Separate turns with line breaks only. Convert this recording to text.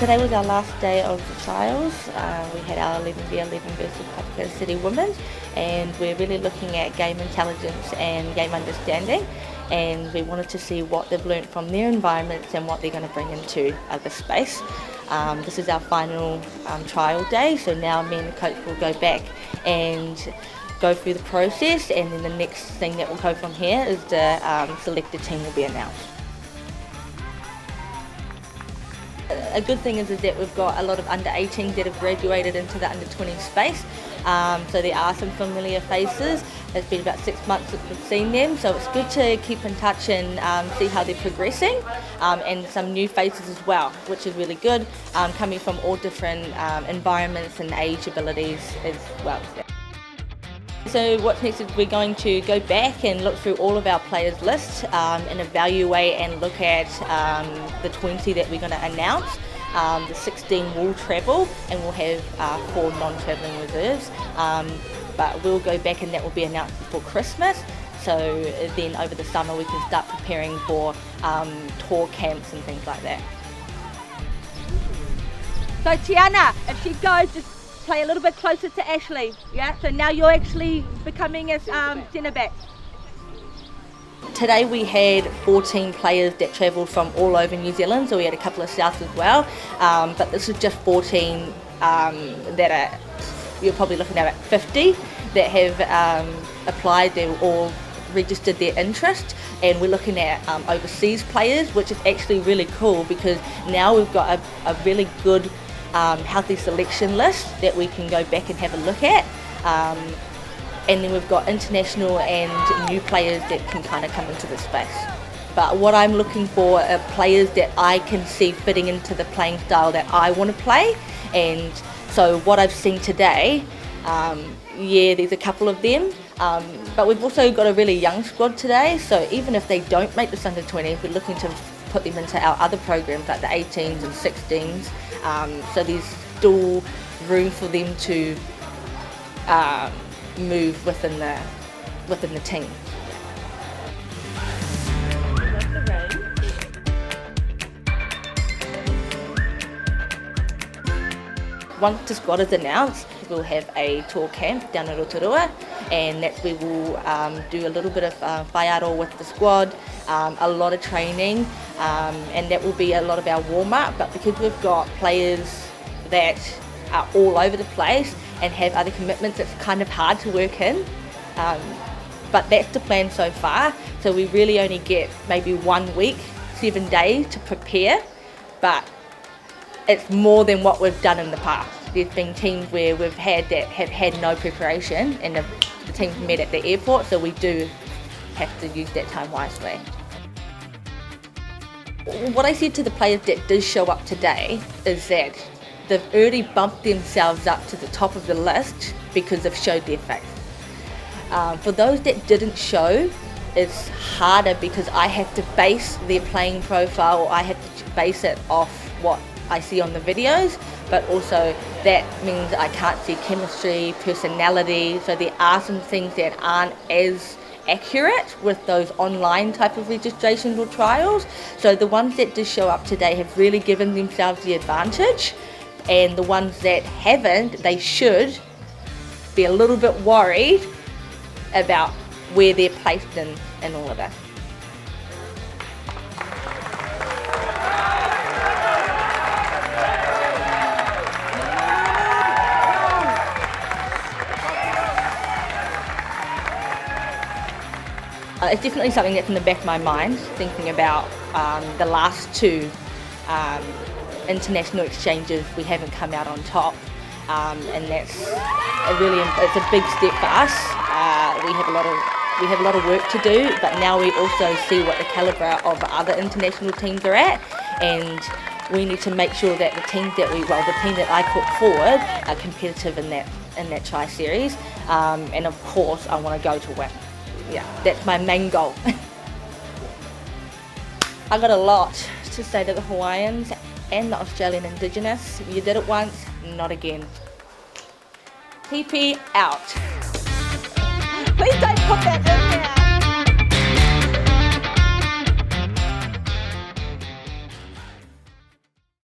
Today was our last day of the trials. We had our 11v11 versus Papua City Women, and we're really looking at game intelligence and game understanding, and we wanted to see what they've learnt from their environments and what they're going to bring into the space. This is our final trial day, so now me and the coach will go back and go through the process, and then the next thing that will go from here is the selected team will be announced. A good thing is that we've got a lot of under 18s that have graduated into the under 20 space, so there are some familiar faces. It's been about 6 months since we've seen them, so it's good to keep in touch and see how they're progressing, and some new faces as well, which is really good, coming from all different environments and age abilities as well. So what's next is we're going to go back and look through all of our players' lists and evaluate and look at the 20 that we're going to announce. The 16 will travel, and we'll have 4 non-travelling reserves. But we'll go back and that will be announced before Christmas. So then over the summer we can start preparing for tour camps and things like that.
So Tiana, if she goes, just play a little bit closer to Ashley, yeah? So now you're actually becoming a centre back.
Today we had 14 players that travelled from all over New Zealand, so we had a couple of South as well, but this is just 14 that are, you're probably looking at 50 that have applied. They've all registered their interest, and we're looking at overseas players, which is actually really cool because now we've got a really good healthy selection list that we can go back and have a look at, and then we've got international and new players that can kind of come into the space. But what I'm looking for are players that I can see fitting into the playing style that I want to play, and so what I've seen today, yeah, there's a couple of them, but we've also got a really young squad today, so even if they don't make this under 20, we're looking to put them into our other programs like the 18s and 16s, so there's still room for them to move within the team. Once the squad is announced, we'll have a tour camp down in Rotorua, and that's where we'll do a little bit of whaiaro with the squad, a lot of training, and that will be a lot of our warm-up. But because we've got players that are all over the place and have other commitments, it's kind of hard to work in. But that's the plan so far, so we really only get maybe 1 week, 7 days to prepare, but it's more than what we've done in the past. There's been teams where we've had that have had no preparation, and the teams met at the airport, so we do have to use that time wisely. What I said to the players that did show up today is that they've already bumped themselves up to the top of the list because they've showed their face. For those that didn't show, it's harder because I have to base their playing profile, or I have to base it off what I see on the videos, but also that means I can't see chemistry, personality, so there are some things that aren't as accurate with those online type of registrations or trials. So the ones that did show up today have really given themselves the advantage, and the ones that haven't, they should be a little bit worried about where they're placed in all of that. It's definitely something that's in the back of my mind, thinking about the last 2 international exchanges we haven't come out on top, and that's it's a big step for us. We have a lot of work to do, but now we also see what the calibre of other international teams are at, and we need to make sure that the team that I put forward are competitive in that tri-series, and of course I want to go to win. Yeah, that's my main goal. I got a lot to say to the Hawaiians and the Australian Indigenous. You did it once, not again. PP out.